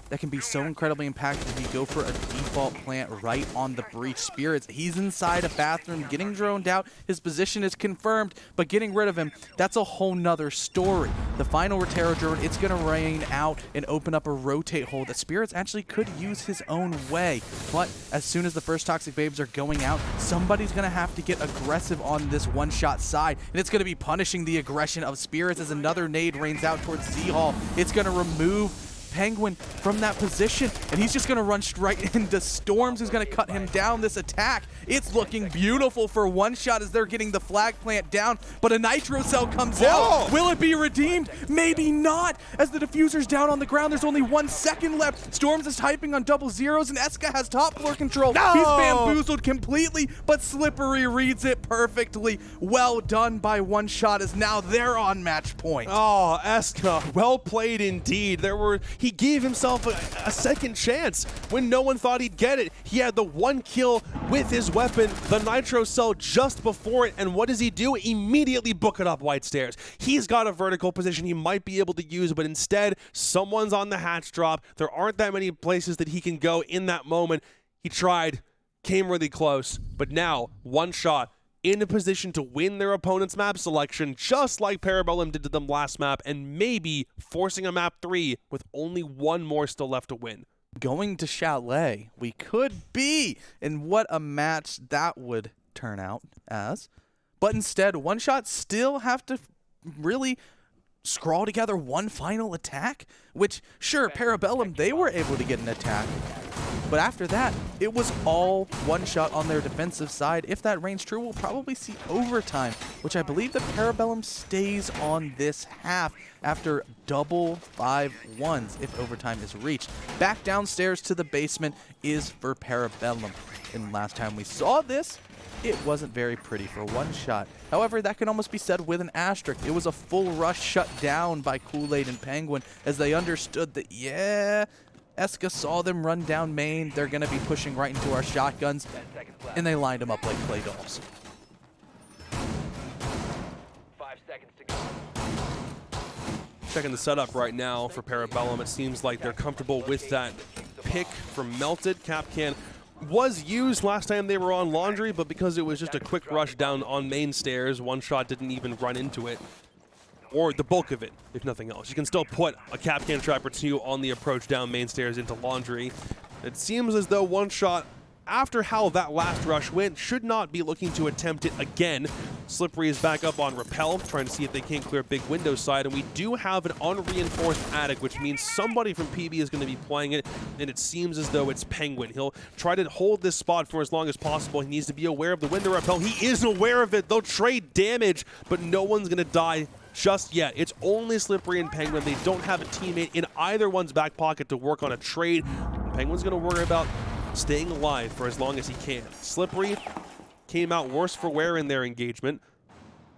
Speaker 2: that can be so incredibly impactful if you go for a default plant right on the breach. Spirits, he's inside a bathroom getting droned out. His position is confirmed, but getting rid of him, that's a whole nother story. The final Rotero drone, it's going to rain out and open up a rotate hole that Spirits actually could use his own way. But as soon as the first Toxic Babes are going out, somebody's going to have to get aggressive on this one-shot side, and it's going to be punishing the aggression of Spirits as another nade rains out towards Z-Hall. It's going to remove Penguin from that position, and he's just going to run straight into Storms, who's going to cut him down. This attack, it's looking beautiful for One Shot as they're getting the flag plant down, but a Nitro Cell comes out. Will it be redeemed? Maybe not, as the diffuser's down on the ground. There's only 1 second left. Storms is typing on double zeros, and Eska has top floor control.
Speaker 1: No!
Speaker 2: He's bamboozled completely, but Slippery reads it perfectly. Well done by One Shot, as now they're on match point.
Speaker 1: Oh, Eska, well played indeed. He gave himself a second chance when no one thought he'd get it. He had the 1 kill with his weapon, the Nitro Cell just before it, and what does he do? Immediately book it up White Stairs. He's got a vertical position he might be able to use, but instead, someone's on the hatch drop. There aren't that many places that he can go in that moment. He tried, came really close, but now, One Shot in a position to win their opponent's map selection, just like Parabellum did to them last map, and maybe forcing a map 3 with only 1 more still left to win.
Speaker 2: Going to Chalet, we could be, and what a match that would turn out as. But instead, One Shot still have to really scrawl together one final attack, which, sure, Parabellum, they were able to get an attack. But after that, it was all One Shot on their defensive side. If that reigns true, we'll probably see overtime, which I believe that Parabellum stays on this half after double 5-1s if overtime is reached. Back downstairs to the basement is for Parabellum. And last time we saw this, it wasn't very pretty for One Shot. However, that can almost be said with an asterisk. It was a full rush shut down by Kool-Aid and Penguin as they understood that, yeah, Eska saw them run down main. They're going to be pushing right into our shotguns, and they lined them up like play dolls.
Speaker 3: 5 seconds to go.
Speaker 1: Checking the setup right now for Parabellum. It seems like they're comfortable with that pick from Melted. Capcan was used last time they were on Laundry, but because it was just a quick rush down on main stairs, One Shot didn't even run into it. Or the bulk of it, if nothing else. You can still put a Capcan trap or 2 on the approach down main stairs into Laundry. It seems as though One Shot, after how that last rush went, should not be looking to attempt it again. Slippery is back up on Repel, trying to see if they can't clear big window side, and we do have an unreinforced attic, which means somebody from PB is going to be playing it, and it seems as though it's Penguin. He'll try to hold this spot for as long as possible. He needs to be aware of the window Repel. He is aware of it. They'll trade damage, but no one's going to die just yet. It's only Slippery and Penguin. They don't have a teammate in either one's back pocket to work on a trade. Penguin's going to worry about staying alive for as long as he can. Slippery came out worse for wear in their engagement.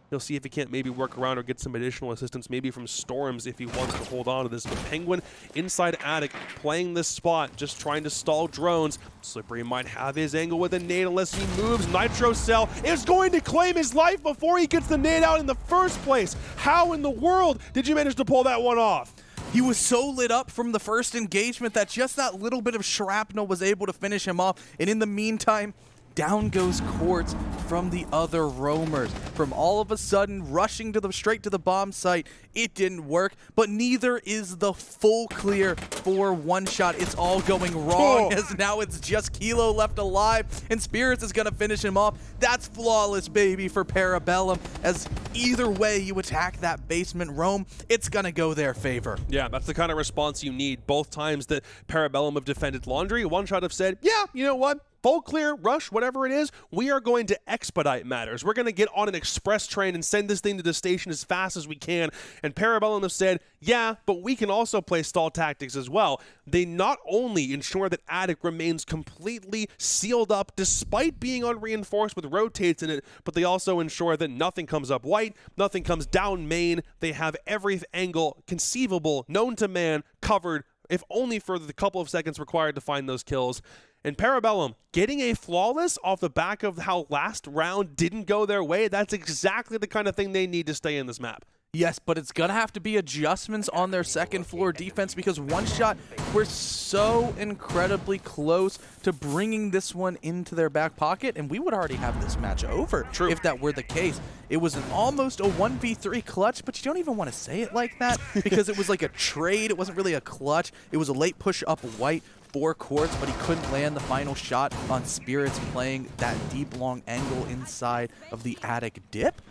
Speaker 1: He'll see if he can't maybe work around or get some additional assistance, maybe from Storms if he wants to hold on to this. But Penguin inside attic playing this spot, just trying to stall drones. Slippery might have his angle with a nade unless he moves. Nitro Cell is going to claim his life before he gets the nade out in the first place. How in the world did you manage to pull that one off?
Speaker 2: He was so lit up from the first engagement that just that little bit of shrapnel was able to finish him off. And in the meantime, down goes Quartz from the other roamers. From all of a sudden rushing to straight to the bomb site, it didn't work, but neither is the full clear for One Shot. It's all going wrong as now it's just Kilo left alive, and Spirits is gonna finish him off. That's flawless, baby, for Parabellum, as either way you attack that basement roam, it's gonna go their favor.
Speaker 1: Yeah, that's the kind of response you need. Both times that Parabellum have defended Laundry, One Shot have said, yeah, you know what? full clear, rush, whatever it is, we are going to expedite matters. We're going to get on an express train and send this thing to the station as fast as we can. And Parabellum have said, yeah, but we can also play stall tactics as well. They not only ensure that Attic remains completely sealed up despite being unreinforced with rotates in it, but they also ensure that nothing comes up white, nothing comes down main. They have every angle conceivable, known to man, covered, if only for the couple of seconds required to find those kills. And Parabellum getting a flawless off the back of how last round didn't go their way, that's exactly the kind of thing they need to stay in this map.
Speaker 2: Yes, but it's going to have to be adjustments on their second floor defense because One Shot were so incredibly close to bringing this one into their back pocket, and we would already have this match over.
Speaker 1: True.
Speaker 2: If that were the case. It was almost a 1v3 clutch, but you don't even want to say it like that because it was like a trade. It wasn't really a clutch. It was a late push up white. 4 courts, but he couldn't land the final shot on Spirits playing that deep long angle inside of the Attic dip.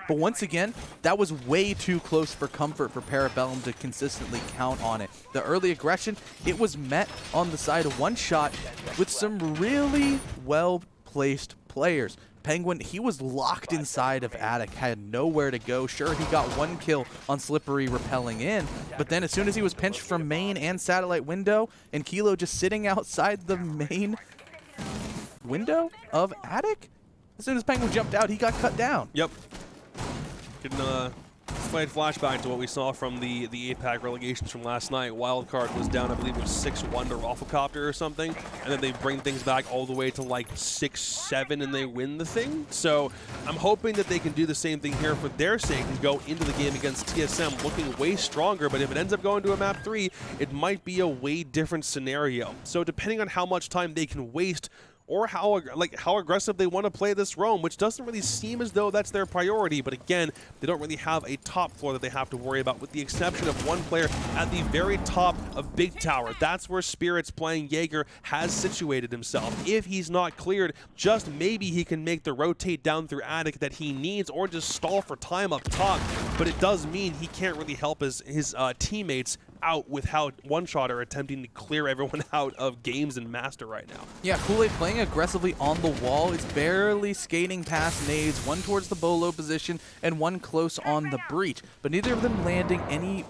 Speaker 2: But once again, that was way too close for comfort for Parabellum to consistently count on it. The early aggression, it was met on the side of One Shot with some really well-placed players. Penguin, he was locked inside of Attic, had nowhere to go. Sure, he got 1 kill on Slippery rappelling in, but then as soon as he was pinched from main and satellite window, and Kilo just sitting outside the main window of Attic, as soon as Penguin jumped out, he got cut down.
Speaker 1: Yep. Getting a slight flashback to what we saw from the APAC relegations from last night. Wildcard was down, I believe it was 6-1 to Rafflecopter or something, and then they bring things back all the way to like 6-7 and they win the thing. So I'm hoping that they can do the same thing here for their sake and go into the game against TSM looking way stronger, but if it ends up going to a map 3, it might be a way different scenario. So depending on how much time they can waste or how aggressive they want to play this roam, which doesn't really seem as though that's their priority. But again, they don't really have a top floor that they have to worry about, with the exception of one player at the very top of Big Tower. That's where Spirits playing Jaeger has situated himself. If he's not cleared, just maybe he can make the rotate down through Attic that he needs, or just stall for time up top. But it does mean he can't really help his teammates out with how One Shot are attempting to clear everyone out of games and Master right now.
Speaker 2: Yeah, Kool-Aid playing aggressively on the wall. Is barely skating past nades, one towards the Bolo position and one close on the breach, but neither of them landing any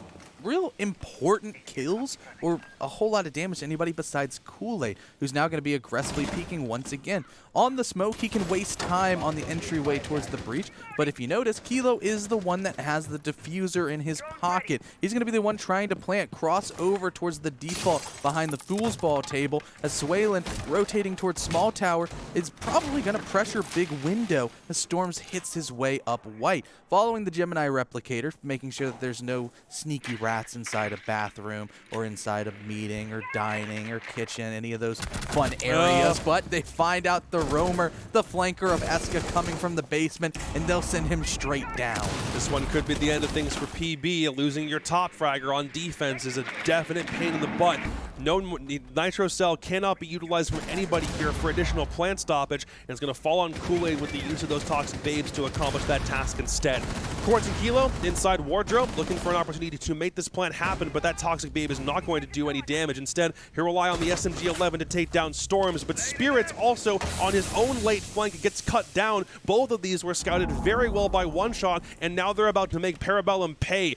Speaker 2: real important kills or a whole lot of damage to anybody besides Kool-Aid, who's now going to be aggressively peeking once again. On the smoke, he can waste time on the entryway towards the breach, but if you notice, Kilo is the one that has the diffuser in his pocket. He's going to be the one trying to plant crossover towards the default behind the Fool's Ball table, as Swaylen, rotating towards Small Tower, is probably going to pressure Big Window as Storms hits his way up white, following the Gemini Replicator, making sure that there's no sneaky rats inside a bathroom or inside a meeting or dining or kitchen, any of those fun areas. But they find out the roamer, the flanker of Eska, coming from the basement, and they'll send him straight down.
Speaker 1: This one could be the end of things for PB. Losing your top fragger on defense is a definite pain in the butt. No Nitro Cell cannot be utilized from anybody here for additional plant stoppage, and it's going to fall on Kool-Aid with the use of those Toxic Babes to accomplish that task instead. Quartz and Kilo inside Wardrobe, looking for an opportunity to make this plant happen, but that Toxic Babe is not going to do any damage. Instead, he'll rely on the SMG-11 to take down Storms, but Spirits also on his own late flank gets cut down. Both of these were scouted very well by One Shot, and now they're about to make Parabellum pay.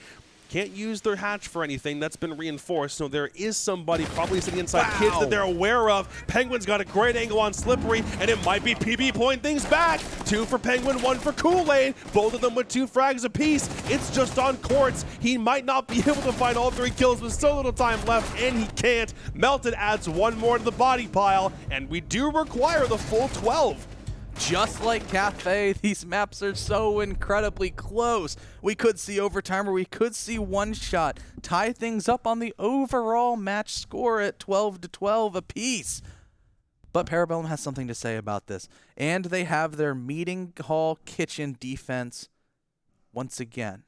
Speaker 1: Can't use their hatch for anything. That's been reinforced, so there is somebody probably sitting inside kids that they're aware of. Penguin's got a great angle on Slippery, and it might be PB pulling things back. 2 for Penguin, 1 for Kool-Aid. Both of them with 2 frags apiece. It's just on Quartz. He might not be able to find all 3 kills with so little time left, and he can't. Melted adds 1 more to the body pile, and we do require the full 12.
Speaker 2: Just like Cafe, these maps are so incredibly close. We could see overtime, or we could see One Shot tie things up on the overall match score at 12-12 apiece. But Parabellum has something to say about this, and they have their meeting hall kitchen defense once again.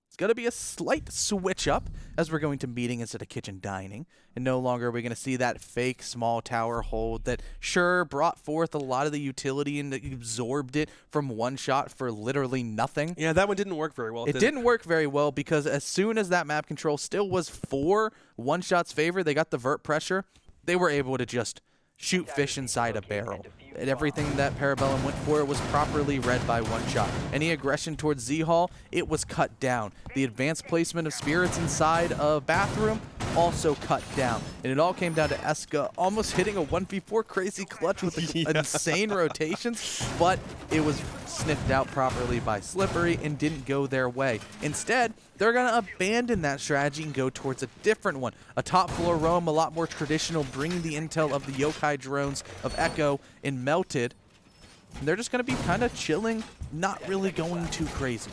Speaker 2: It's going to be a slight switch up as we're going to meeting instead of kitchen dining. And no longer are we going to see that fake Small Tower hold that sure brought forth a lot of the utility and absorbed it from One Shot for literally nothing.
Speaker 1: Yeah, that one didn't work very well.
Speaker 2: It didn't work very well because as soon as that map control still was for One Shot's favor, they got the vert pressure, they were able to just shoot fish inside a barrel. And everything that Parabellum went for was properly read by One Shot. Any aggression towards Z-Hall, it was cut down. The advanced placement of spirits inside a bathroom, also cut down. And it all came down to Eska almost hitting a 1v4 crazy clutch with insane rotations, but it was sniffed out properly by Slippery and didn't go their way. Instead, they're going to abandon that strategy and go towards a different one. A top floor roam, a lot more traditional, bringing the intel of the yokai drones of Echo and Melted. And they're just going to be kind of chilling, not really going too crazy.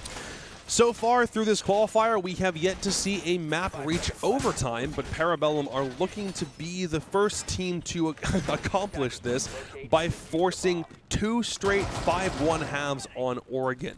Speaker 1: So far through this qualifier, we have yet to see a map reach overtime, but Parabellum are looking to be the first team to accomplish this by forcing 2 straight 5-1 halves on Oregon.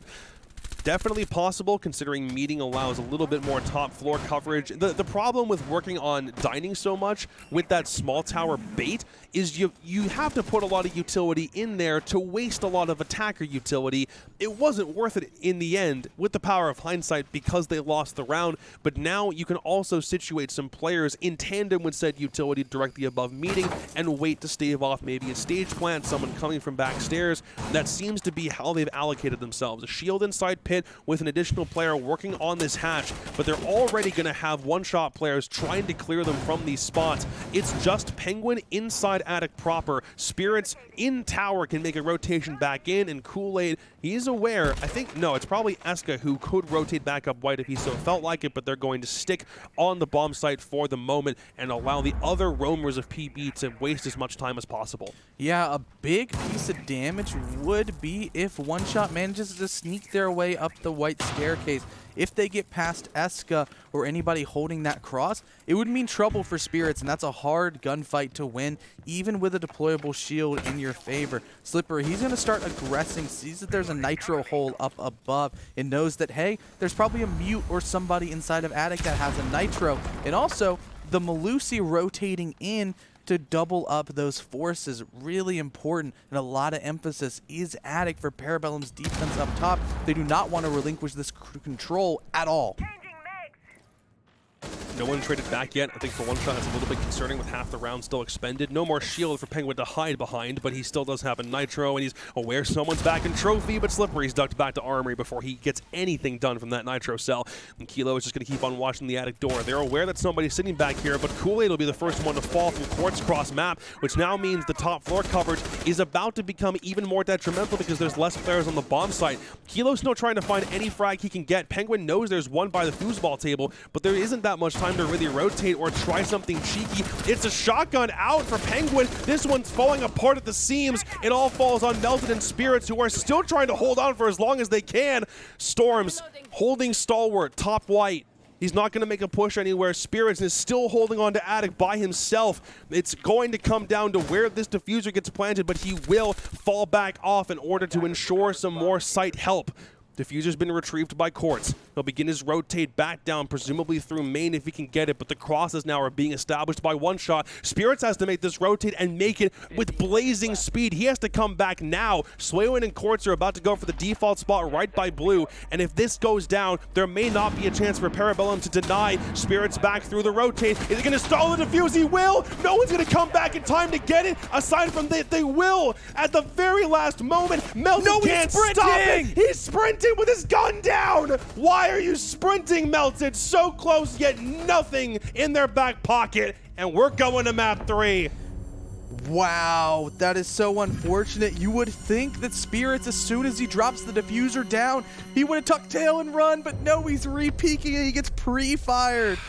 Speaker 1: Definitely possible, considering meeting allows a little bit more top floor coverage. The problem with working on dining so much with that small tower bait is you have to put a lot of utility in there to waste a lot of attacker utility. It wasn't worth it in the end with the power of hindsight because they lost the round, but now you can also situate some players in tandem with said utility directly above meeting and wait to stave off maybe a stage plant, someone coming from backstairs. That seems to be how they've allocated themselves. A shield inside pit with an additional player working on this hatch, but they're already going to have one-shot players trying to clear them from these spots. It's just Penguin inside attic proper. Spirits in tower can make a rotation back in, and Kool-Aid, he's aware. I think, no, it's probably Eska who could rotate back up white if he so felt like it, but they're going to stick on the bomb site for the moment and allow the other roamers of PB to waste as much time as possible.
Speaker 2: Yeah, a big piece of damage would be if One Shot manages to sneak their way up the white staircase. If they get past Eska or anybody holding that cross, it would mean trouble for Spirits, and that's a hard gunfight to win, even with a deployable shield in your favor. Slippery, he's going to start aggressing, sees that there's a nitro hole up above, and knows that, hey, there's probably a mute or somebody inside of attic that has a nitro. And also, the Malusi rotating in to double up those forces, really important, and a lot of emphasis is attic for Parabellum's defense up top. They do not want to relinquish this control at all.
Speaker 1: No one traded back yet. I think for One Shot it's a little bit concerning with half the round still expended. No more shield for Penguin to hide behind, but he still does have a nitro, and he's aware someone's back in trophy, but Slippery's ducked back to armory before he gets anything done from that nitro cell. And Kilo is just going to keep on watching the attic door. They're aware that somebody's sitting back here, but Kool-Aid will be the first one to fall from Quartz Cross map, which now means the top floor coverage is about to become even more detrimental because there's less players on the bomb site. Kilo's still trying to find any frag he can get. Penguin knows there's one by the foosball table, but there isn't that much time to really rotate or try something cheeky. It's a shotgun out for Penguin. This one's falling apart at the seams. It all falls on Melted and Spirits, who are still trying to hold on for as long as they can. Storms holding stalwart, top white. He's not going to make a push anywhere. Spirits is still holding on to attic by himself. It's going to come down to where this diffuser gets planted, but he will fall back off in order to ensure some more site help. Diffuser's been retrieved by Quartz. He'll begin his rotate back down, presumably through main if he can get it, but the crosses now are being established by One Shot. Spirits has to make this rotate and make it with blazing speed. He has to come back now. Swaywin and Quartz are about to go for the default spot right by blue, and if this goes down, there may not be a chance for Parabellum to deny Spirits back through the rotate. Is he going to stall the defuse? He will! No one's going to come back in time to get it. Aside from that, they will at the very last moment. Melted can't stop it. He's sprinting with his gun down. Why are you sprinting, Melted? So close, yet nothing in their back pocket. And we're going to map 3.
Speaker 2: Wow, that is so unfortunate. You would think that Spirits, as soon as he drops the diffuser down, he would have tucked tail and run, but no, he's re-peeking and he gets pre-fired.